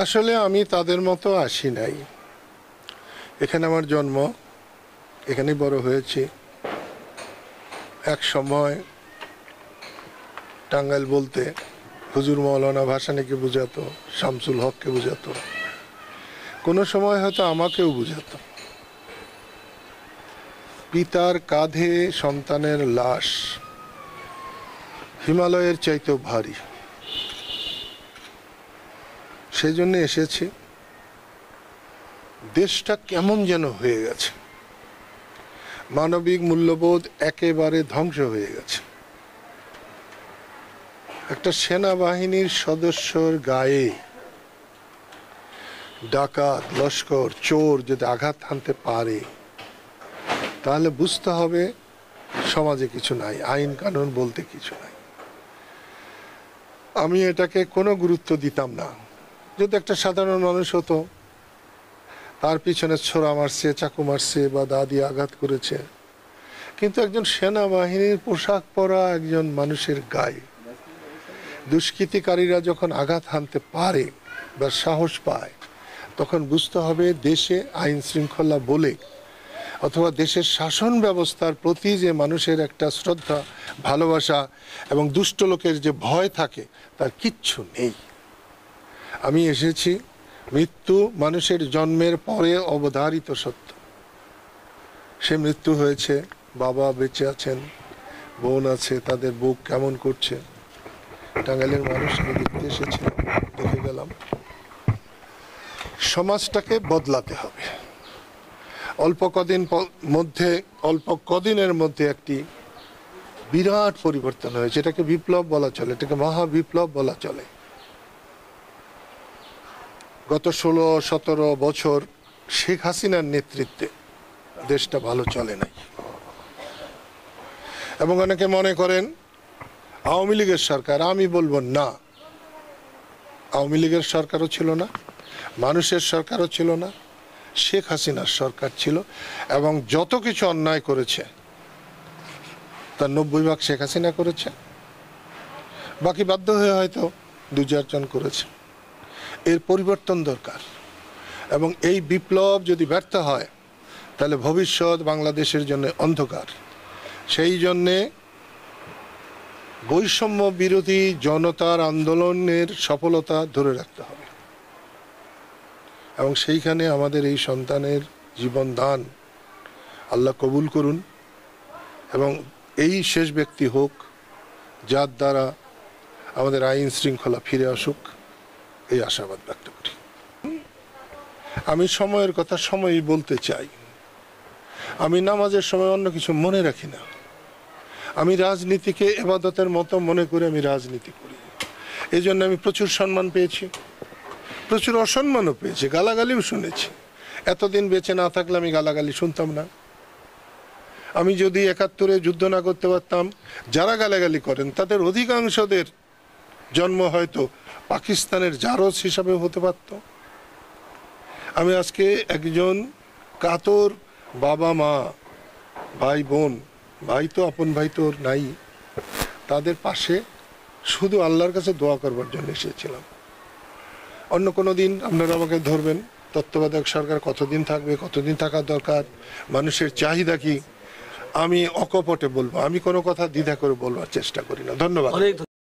আসলে আমি তাদের মতো আসি নাই। এখানে আমার জন্ম, এখানেই বড় হয়েছি। এক সময় টাঙ্গাইল বলতে হুজুর মৌলানা ভাসানীকে বুঝাতো, শামসুল হককে বুঝাতো, কোনো সময় হয়তো আমাকেও বুঝাতো। পিতার কাঁধে সন্তানের লাশ হিমালয়ের চাইতেও ভারী। সেই জন্য এসেছি। দেশটা কেমন যেন হয়ে গেছে, মানবিক মূল্যবোধ একেবারে ধ্বংস হয়ে গেছে। একটা সেনাবাহিনীর সদস্যর গায়ে ডাকাত, লস্কর, চোর যদি আঘাত হানতে পারে, তাহলে বুঝতে হবে সমাজে কিছু নাই, আইন কানুন বলতে কিছু নাই। আমি এটাকে কোনো গুরুত্ব দিতাম না। যদি একটা সাধারণ মানুষ হতো, তার পিছনে ছোরা মারছে, চাকু মারছে বা দা দিয়ে আঘাত করেছে, কিন্তু একজন সেনাবাহিনীর পোশাক পরা একজন মানুষের গায়ে দুষ্কৃতিকারীরা যখন আঘাত হানতে পারে বা সাহস পায়, তখন বুঝতে হবে দেশে আইন শৃঙ্খলা বলে অথবা দেশের শাসন ব্যবস্থার প্রতি যে মানুষের একটা শ্রদ্ধা, ভালোবাসা এবং দুষ্ট লোকের যে ভয় থাকে, তার কিচ্ছু নেই। আমি এসেছি, মৃত্যু মানুষের জন্মের পরে অবধারিত সত্য। সে মৃত্যু হয়েছে, বাবা বেঁচে আছেন, বোন আছে, তাদের বুক কেমন করছে। টাঙ্গাইলের মানুষকে দেখতে এসেছিলাম, দেখে গেলাম। সমাজটাকে বদলাতে হবে। অল্প কদিনের মধ্যে একটি বিরাট পরিবর্তন হয়েছে। এটাকে বিপ্লব বলা চলে, এটাকে মহাবিপ্লব বলা চলে। গত 16-17 বছর শেখ হাসিনার নেতৃত্বে দেশটা ভালো চলে নাই। এবং অনেকে মনে করেন আওয়ামী লীগের সরকার। আমি বলবো না, আওয়ামী লীগের সরকারও ছিল না, মানুষের সরকারও ছিল না, শেখ হাসিনার সরকার ছিল। এবং যত কিছু অন্যায় করেছে তার 90% শেখ হাসিনা করেছে, বাকি বাধ্য হয়ে হয়তো 2-4 জন করেছে। এর পরিবর্তন দরকার। এবং এই বিপ্লব যদি ব্যর্থ হয়, তাহলে ভবিষ্যৎ বাংলাদেশের জন্য অন্ধকার। সেই জন্যে বৈষম্য বিরোধী জনতার আন্দোলনের সফলতা ধরে রাখতে হবে। এবং সেইখানে আমাদের এই সন্তানের জীবন দান আল্লাহ কবুল করুন, এবং এই শেষ ব্যক্তি হোক যার দ্বারা আমাদের আইন শৃঙ্খলা ফিরে আসুক, এই আশাবাদ ব্যক্ত করি। আমি সময়ের কথা সময়ই বলতে চাই। আমি নামাজের সময় অন্য কিছু মনে রাখি না। আমি রাজনীতিকে ইবাদতের মতো মনে করে আমি রাজনীতি করি। এই জন্য আমি প্রচুর সম্মান পেয়েছি, প্রচুর অসম্মানও পেয়েছি, গালাগালিও শুনেছি। এতদিন বেঁচে না থাকলে আমি গালাগালি শুনতাম না। আমি যদি 71-এ যুদ্ধ না করতে পারতাম, যারা গালাগালি করেন তাদের অধিকাংশদের জন্ম হয়তো পাকিস্তানের জারজ হিসাবে হতে পারত। আমি আজকে একজন কাতর বাবা মা, ভাই বোন, ভাই তো আপন ভাই তো নাই, তাদের পাশে শুধু আল্লাহর কাছে দোয়া করবার জন্য এসেছিলাম। অন্য কোনো দিন আপনারা আমাকে ধরবেন, তত্ত্বাবধায়ক সরকার কতদিন থাকবে, কতদিন থাকার দরকার, মানুষের চাহিদা কি, আমি অকপটে বলবো। আমি কোনো কথা দ্বিধা করে বলবার চেষ্টা করি না। ধন্যবাদ।